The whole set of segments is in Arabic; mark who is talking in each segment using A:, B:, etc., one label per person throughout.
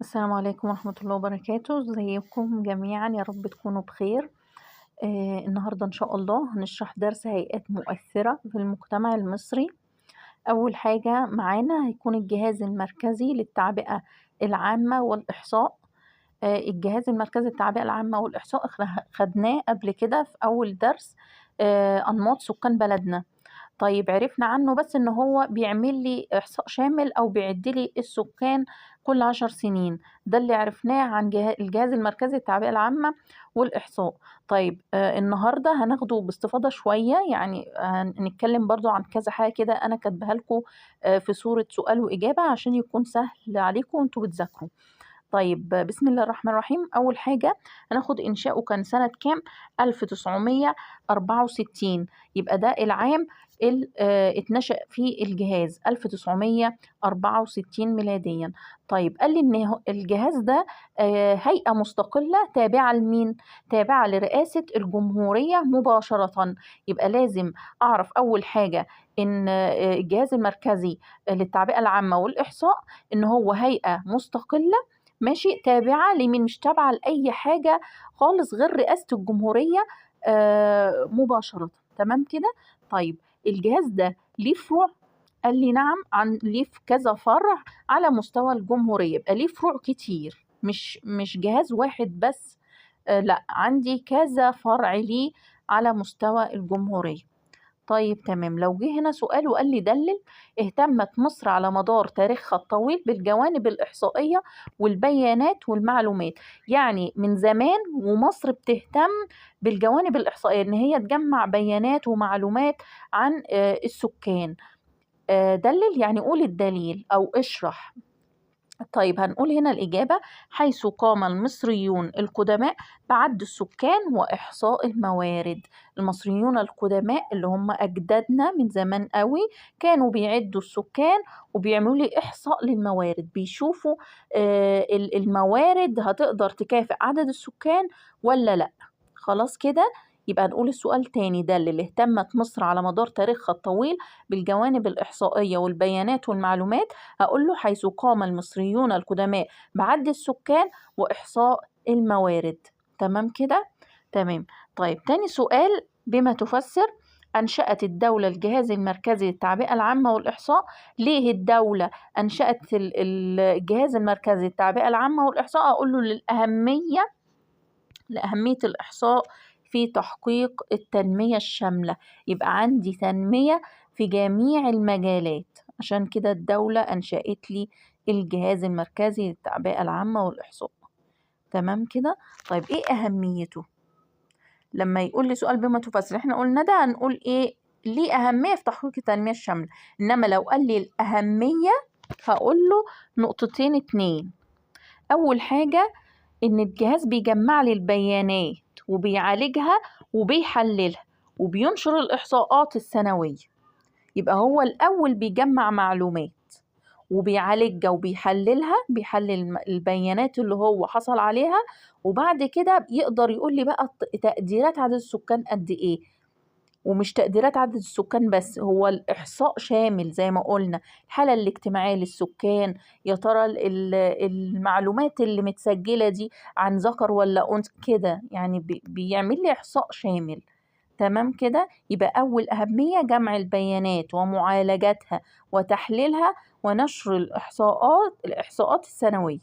A: السلام عليكم ورحمة الله وبركاته، ازيكم جميعا؟ يا رب تكونوا بخير. النهاردة إن شاء الله هنشرح درس هيئات مؤثرة في المجتمع المصري. أول حاجة معانا هيكون الجهاز المركزي للتعبئة العامة والإحصاء. الجهاز المركزي للتعبئة العامة والإحصاء خدناه قبل كده في أول درس. أنماط سكان بلدنا. طيب عرفنا عنه بس إن هو بيعمل لي إحصاء شامل أو بيعد لي السكان كل 10 سنين. ده اللي عرفناه عن الجهاز المركزي للتعبئة العامة والإحصاء. طيب النهاردة هناخده باستفاضة شوية، يعني هنتكلم برضو عن كذا حاجة كده أنا كاتبها لكم في صورة سؤال وإجابة عشان يكون سهل عليكم وانتوا بتذاكروا. طيب بسم الله الرحمن الرحيم. أول حاجة هناخد إنشاؤه كان سنة كام؟ 1964. يبقى ده العام اللي اتنشأ فيه الجهاز 1964 ميلاديا. طيب قال لي إن الجهاز ده هيئة مستقلة تابعة لمين؟ تابعة لرئاسة الجمهورية مباشرة. يبقى لازم أعرف أول حاجة إن الجهاز المركزي للتعبئة العامة والإحصاء إن هو هيئة مستقلة، ماشي، تابعة لمين؟ مش تابعة لأي حاجة خالص غير رئاسة الجمهورية مباشرة. تمام كده؟ طيب الجهاز ده ليه فروع؟ قال لي نعم، ليه في كذا فرع على مستوى الجمهورية. يبقى ليه فروع كتير، مش جهاز واحد بس. لا، عندي كذا فرع ليه على مستوى الجمهورية. طيب تمام. لو جه هنا سؤال وقال لي دلل. اهتمت مصر على مدار تاريخها الطويل بالجوانب الإحصائية والبيانات والمعلومات. يعني من زمان ومصر بتهتم بالجوانب الإحصائية، إن هي تجمع بيانات ومعلومات عن السكان. دلل يعني قول الدليل أو اشرح. طيب هنقول هنا الإجابة: حيث قام المصريون القدماء بعد السكان وإحصاء الموارد. المصريون القدماء اللي هم أجدادنا من زمان قوي كانوا بيعدوا السكان وبيعملوا لي إحصاء للموارد، بيشوفوا الموارد هتقدر تكافئ عدد السكان ولا لأ. خلاص كده. يبقى نقول السؤال تاني. ده اللي اهتمت مصر على مدار تاريخها الطويل بالجوانب الإحصائية والبيانات والمعلومات. هقول له: حيث قام المصريون القدماء بعد السكان وإحصاء الموارد. تمام كده؟ تمام. طيب تاني سؤال: بما تفسر أنشأت الدولة الجهاز المركزي للتعبئة العامة والإحصاء. ليه الدولة أنشأت الجهاز المركزي للتعبئة العامة والإحصاء؟ أقول له لأهمية الإحصاء في تحقيق التنمية الشاملة. يبقى عندي تنمية في جميع المجالات، عشان كده الدولة أنشأت لي الجهاز المركزي للتعبئة العامة والإحصاء. تمام كده؟ طيب إيه أهميته؟ لما يقول لي سؤال بما تفسر، إحنا قلنا ده هنقول إيه؟ ليه أهمية في تحقيق التنمية الشاملة. إنما لو قال لي الأهمية هقول له نقطتين اتنين. أول حاجة إن الجهاز بيجمع لي البيانات وبيعالجها وبيحللها وبينشر الإحصاءات السنوية. يبقى هو الأول بيجمع معلومات وبيعالجها وبيحللها، بيحلل البيانات اللي هو حصل عليها، وبعد كده يقدر يقول لي بقى تقديرات عدد السكان قد إيه. ومش تقديرات عدد السكان بس، هو الإحصاء شامل زي ما قلنا. الحالة الاجتماعية للسكان، يا ترى المعلومات اللي متسجلة دي عن ذكر ولا أنثى كده، يعني بيعمل لي إحصاء شامل. تمام كده؟ يبقى أول أهمية جمع البيانات ومعالجتها وتحليلها ونشر الإحصاءات السنوية.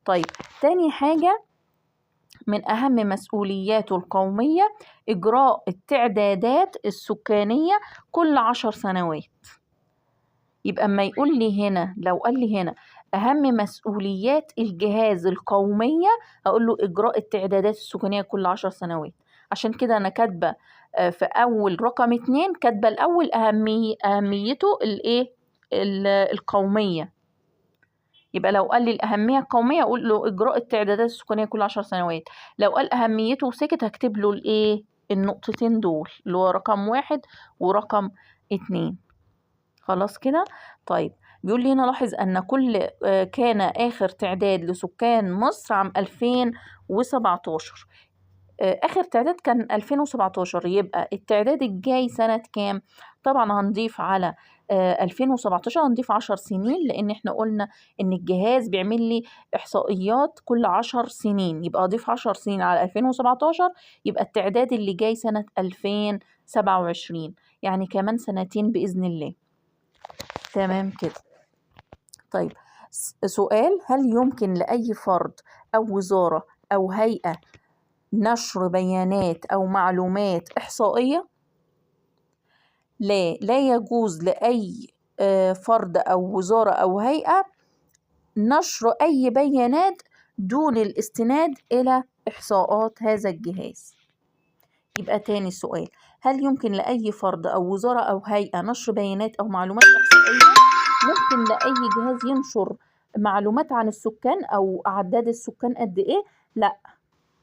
A: طيب تاني حاجة من أهم مسؤولياته القومية إجراء التعدادات السكانية كل 10 سنوات. يبقى أما يقول لي هنا، لو قال لي هنا أهم مسؤوليات الجهاز القومية، أقول له إجراء التعدادات السكانية كل 10 سنوات. عشان كده أنا كاتبة في أول رقم 2 كاتبة الأول أهميته الإيه؟ القومية. يبقى لو قال لي الأهمية القومية أقول له إجراء التعدادات السكانية كل 10 سنوات. لو قال أهميته وسكت هكتب له الإيه؟ النقطتين دول اللي هو رقم 1 ورقم 2. خلاص كده؟ طيب بيقول لي هنا: لاحظ أن كل كان آخر تعداد لسكان مصر عام 2017. آخر تعداد كان 2017. يبقى التعداد الجاي سنة كام؟ طبعا هنضيف على 2017 هنضيف 10 سنين، لأن احنا قلنا إن الجهاز بيعمل لي إحصائيات كل 10 سنين، يبقى أضيف 10 سنين على 2017، يبقى التعداد اللي جاي سنة 2027، يعني كمان سنتين بإذن الله. تمام كده. طيب سؤال: هل يمكن لأي فرد أو وزارة أو هيئة نشر بيانات أو معلومات إحصائية؟ لا يجوز لأي فرد أو وزارة أو هيئة نشر أي بيانات دون الاستناد إلى إحصاءات هذا الجهاز. يبقى تاني سؤال: هل يمكن لأي فرد أو وزارة أو هيئة نشر بيانات أو معلومات إحصائية؟ ممكن لأي جهاز ينشر معلومات عن السكان أو أعداد السكان قد إيه؟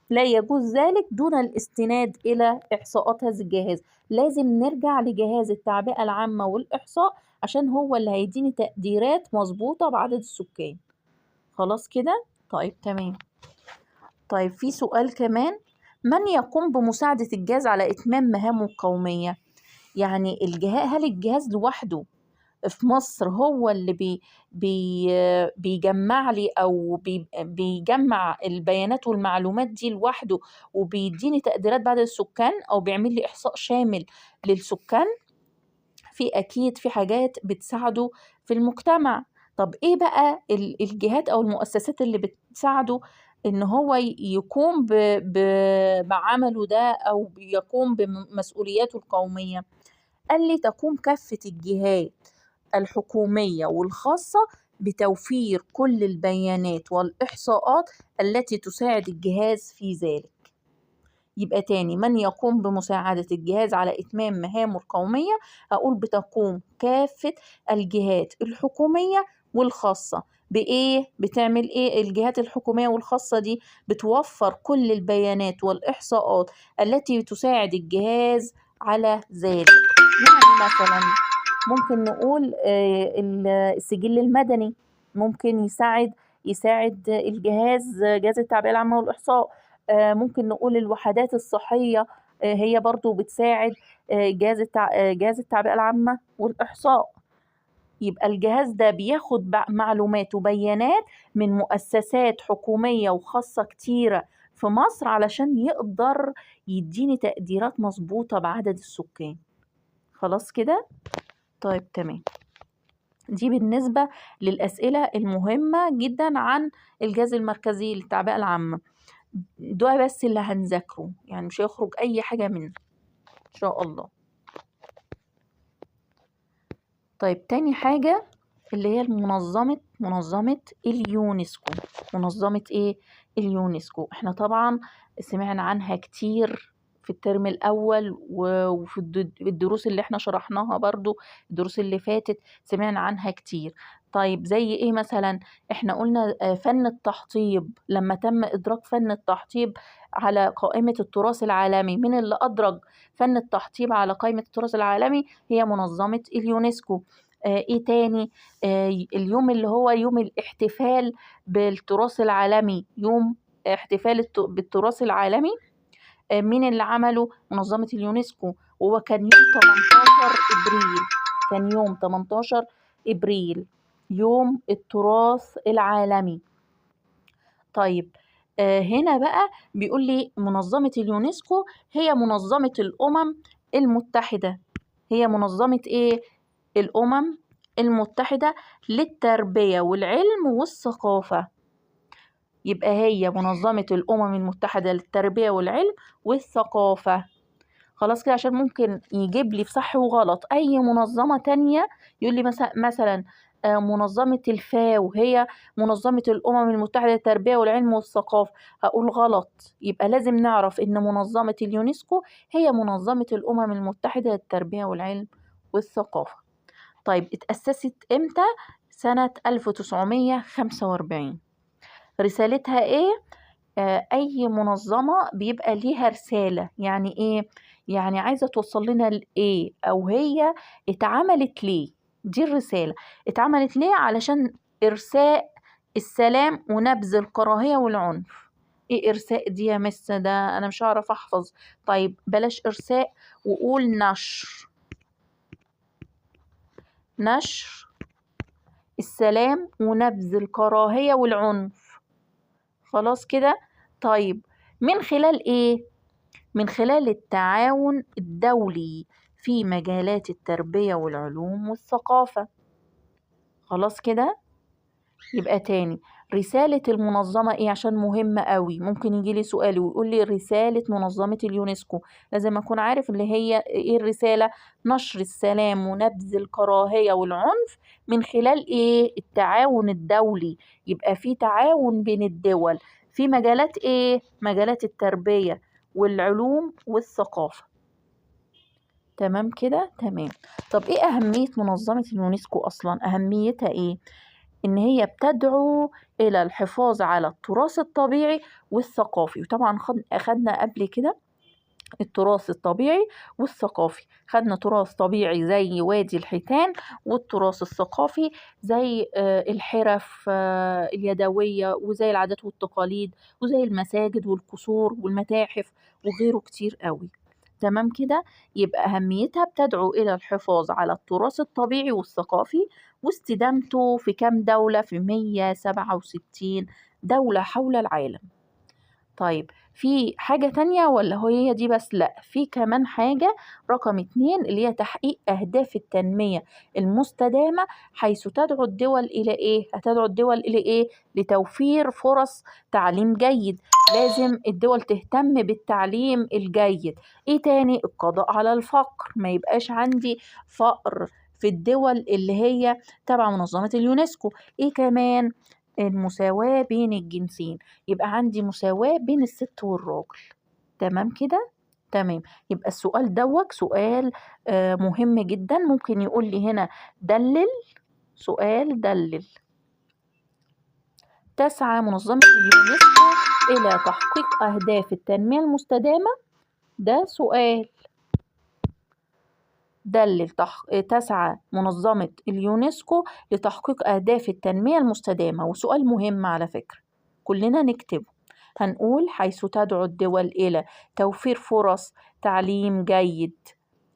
A: لا يجوز ذلك دون الاستناد إلى إحصاءات هذا الجهاز. لازم نرجع لجهاز التعبئة العامة والإحصاء عشان هو اللي هيديني تقديرات مظبوطة بعدد السكان. خلاص كده؟ طيب تمام. طيب في سؤال كمان: من يقوم بمساعدة الجهاز على إتمام مهامه القومية؟ يعني هل الجهاز لوحده في مصر هو اللي بيجمع لي أو بيجمع البيانات والمعلومات دي لوحده وبيديني تقديرات بعدد السكان أو بيعمل لي إحصاء شامل للسكان؟ أكيد في حاجات بتساعده في المجتمع. طب إيه بقى الجهات أو المؤسسات اللي بتساعده إن هو يقوم بعمله ده أو يقوم بمسؤولياته القومية؟ قال لي: تقوم كافة الجهات الحكومية والخاصة بتوفير كل البيانات والإحصاءات التي تساعد الجهاز في ذلك. يبقى تاني: من يقوم بمساعدة الجهاز على إتمام مهامه القومية؟ أقول بتقوم كافة الجهات الحكومية والخاصة بإيه؟ بتعمل إيه الجهات الحكومية والخاصة دي؟ بتوفر كل البيانات والإحصاءات التي تساعد الجهاز على ذلك. يعني مثلا ممكن نقول السجل المدني ممكن يساعد جهاز التعبئة العامة والإحصاء. ممكن نقول الوحدات الصحية هي برضو بتساعد جهاز التعبئة العامة والإحصاء. يبقى الجهاز ده بياخد معلومات وبيانات من مؤسسات حكومية وخاصة كتيرة في مصر علشان يقدر يديني تقديرات مظبوطة بعدد السكان. خلاص كده؟ طيب تمام. دي بالنسبة للأسئلة المهمة جدا عن الجهاز المركزي للتعبئة العامة. ده بس اللي هنذاكره، يعني مش هيخرج أي حاجة منه إن شاء الله. طيب تاني حاجة اللي هي منظمة اليونسكو. منظمة إيه؟ اليونسكو. إحنا طبعا سمعنا عنها كتير في الترم الأول وفي الدروس اللي إحنا شرحناها برضو الدروس اللي فاتت سمعنا عنها كتير. طيب زي إيه مثلا؟ إحنا قلنا فن التحطيب. لما تم إدراج فن التحطيب على قائمة التراث العالمي، من اللي أدرج فن التحطيب على قائمة التراث العالمي؟ هي منظمة اليونسكو. ايه تاني؟ اليوم اللي هو يوم الاحتفال بالتراث العالمي، يوم احتفال بالتراث العالمي، مين اللي عمله؟ منظمة اليونسكو، وهو كان يوم 18 إبريل. كان يوم 18 إبريل يوم التراث العالمي. طيب هنا بقى بيقول لي منظمة اليونسكو هي منظمة الأمم المتحدة. هي منظمة إيه؟ الأمم المتحدة للتربية والعلم والثقافة. يبقى هي منظمة الأمم المتحدة للتربية والعلم والثقافة. خلاص كده، عشان ممكن يجيب لي في صح وغلط أي منظمة تانية. يقول لي مثلا منظمة الفاو هي منظمة الأمم المتحدة للتربية والعلم والثقافة، هقول غلط. يبقى لازم نعرف إن منظمة اليونسكو هي منظمة الأمم المتحدة للتربية والعلم والثقافة. طيب اتأسست إمتى؟ سنة 1945. رسالتها إيه؟ أي منظمة بيبقى ليها رسالة. يعني إيه؟ يعني عايزة توصل لنا لإيه، أو هي اتعملت ليه. دي الرسالة. اتعملت ليه؟ علشان إرساء السلام ونبذ الكراهية والعنف. إيه إرساء دي يا مس؟ ده أنا مش هعرف أحفظ. طيب بلاش إرساء وقول نشر. نشر السلام ونبذ الكراهية والعنف. خلاص كده. طيب من خلال إيه؟ من خلال التعاون الدولي في مجالات التربية والعلوم والثقافة. خلاص كده. يبقى تاني، رسالة المنظمة ايه؟ عشان مهمة قوي، ممكن يجيلي سؤال ويقول لي رسالة منظمة اليونسكو، لازم اكون عارف اللي هي ايه الرسالة. نشر السلام ونبذ الكراهية والعنف من خلال ايه؟ التعاون الدولي. يبقى في تعاون بين الدول في مجالات ايه؟ مجالات التربية والعلوم والثقافة. تمام كده. تمام. طب ايه اهمية منظمة اليونسكو اصلا؟ اهميتها ايه؟ إن هي بتدعو إلى الحفاظ على التراث الطبيعي والثقافي. وطبعا أخدنا قبل كده التراث الطبيعي والثقافي، خدنا تراث طبيعي زي وادي الحيتان، والتراث الثقافي زي الحرف اليدوية، وزي العادات والتقاليد، وزي المساجد والقصور والمتاحف وغيره كتير قوي. تمام كده. يبقى أهميتها بتدعو إلى الحفاظ على التراث الطبيعي والثقافي، واستدامته في كام دولة؟ في 167 دولة حول العالم. طيب في حاجة تانية ولا هي دي بس؟ لأ، في كمان حاجة رقم 2 اللي هي تحقيق أهداف التنمية المستدامة، حيث تدعو الدول إلى إيه؟ هتدعو الدول إلى إيه؟ لتوفير فرص تعليم جيد. لازم الدول تهتم بالتعليم الجيد. إيه تاني؟ القضاء على الفقر، ما يبقاش عندي فقر في الدول اللي هي تبع منظمة اليونسكو. إيه كمان؟ المساواة بين الجنسين، يبقى عندي مساواة بين الست والراجل. تمام كده. تمام. يبقى السؤال دوت سؤال مهم جدا. ممكن يقول لي هنا دلل، سؤال دلل. تسعى منظمة اليونسكو إلى تحقيق أهداف التنمية المستدامة. ده سؤال. دلل. تسعى منظمة اليونسكو لتحقيق أهداف التنمية المستدامة، وسؤال مهم على فكرة كلنا نكتبه. هنقول حيث تدعو الدول إلى توفير فرص تعليم جيد،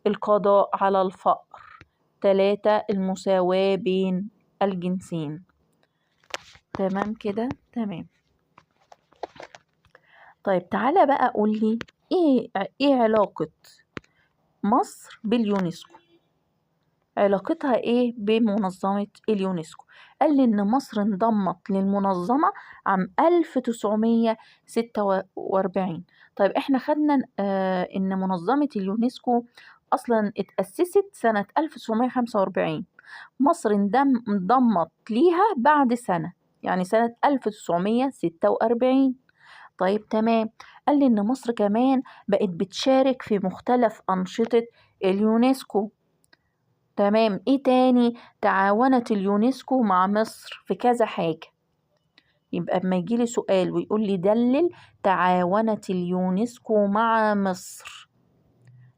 A: القضاء على الفقر، 3 المساواة بين الجنسين. تمام كده. تمام. طيب تعالى بقى قول لي إيه علاقة مصر باليونسكو؟ علاقتها ايه بمنظمة اليونسكو؟ قال لي ان مصر انضمت للمنظمة عام 1946. طيب احنا خدنا ان منظمة اليونسكو اصلا اتأسست سنة 1945. مصر انضمت ليها بعد سنة، يعني سنة 1946. طيب تمام. قال لي ان مصر كمان بقت بتشارك في مختلف أنشطة اليونسكو. تمام. ايه تاني؟ تعاونت اليونسكو مع مصر في كذا حاجة. يبقى اما يجيلي سؤال ويقول لي دلل تعاونت اليونسكو مع مصر،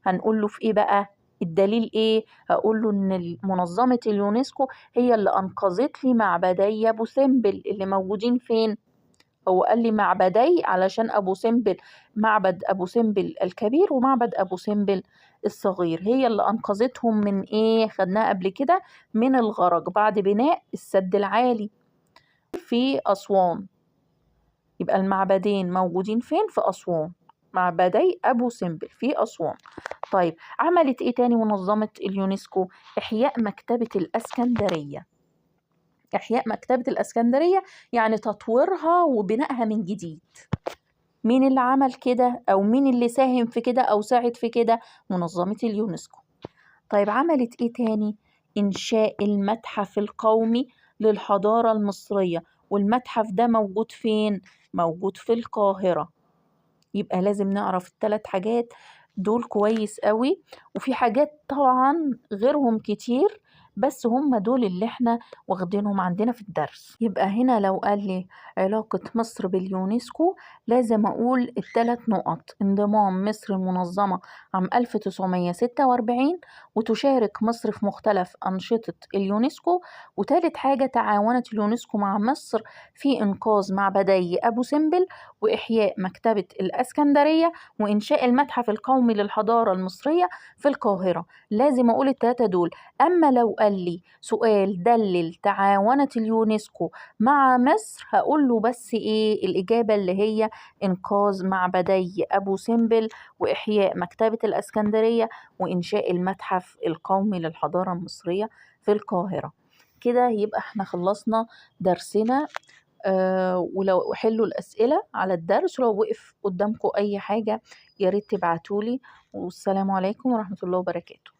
A: هنقول له في ايه بقى؟ الدليل ايه؟ هقول له ان منظمة اليونسكو هي اللي انقذت لي معبدي ابو سمبل اللي موجودين فين. هو قال لي معبدي علشان أبو سمبل، معبد أبو سمبل الكبير ومعبد أبو سمبل الصغير، هي اللي أنقذتهم من إيه؟ خدناها قبل كده، من الغرق بعد بناء السد العالي في أسوان. يبقى المعبدين موجودين فين؟ في أسوان، معبدي أبو سمبل في أسوان. طيب عملت إيه تاني منظمة اليونسكو؟ إحياء مكتبة الإسكندرية. إحياء مكتبة الإسكندرية يعني تطويرها وبنائها من جديد. مين اللي عمل كده؟ أو مين اللي ساهم في كده أو ساعد في كده؟ منظمة اليونسكو. طيب عملت إيه تاني؟ إنشاء المتحف القومي للحضارة المصرية، والمتحف ده موجود فين؟ موجود في القاهرة. يبقى لازم نعرف ال3 حاجات دول كويس قوي، وفي حاجات طبعا غيرهم كتير، بس هم دول اللي احنا واخدينهم عندنا في الدرس. يبقى هنا لو قال لي علاقة مصر باليونسكو لازم اقول ال3 نقط: انضمام مصر المنظمة عام 1946، وتشارك مصر في مختلف أنشطة اليونسكو، وتالت حاجة تعاونت اليونسكو مع مصر في إنقاذ معبدي أبو سمبل، وإحياء مكتبة الإسكندرية، وإنشاء المتحف القومي للحضارة المصرية في القاهرة. لازم أقول ال3 دول. أما لو قال قال لي سؤال دلل تعاونت اليونسكو مع مصر، هقول له بس إيه الإجابة اللي هي إنقاذ معبدي أبو سمبل وإحياء مكتبة الإسكندرية وإنشاء المتحف القومي للحضارة المصرية في القاهرة. كده يبقى احنا خلصنا درسنا. ولو حلوا الأسئلة على الدرس، ولو وقف قدامكم أي حاجة يا ريت تبعتولي. والسلام عليكم ورحمة الله وبركاته.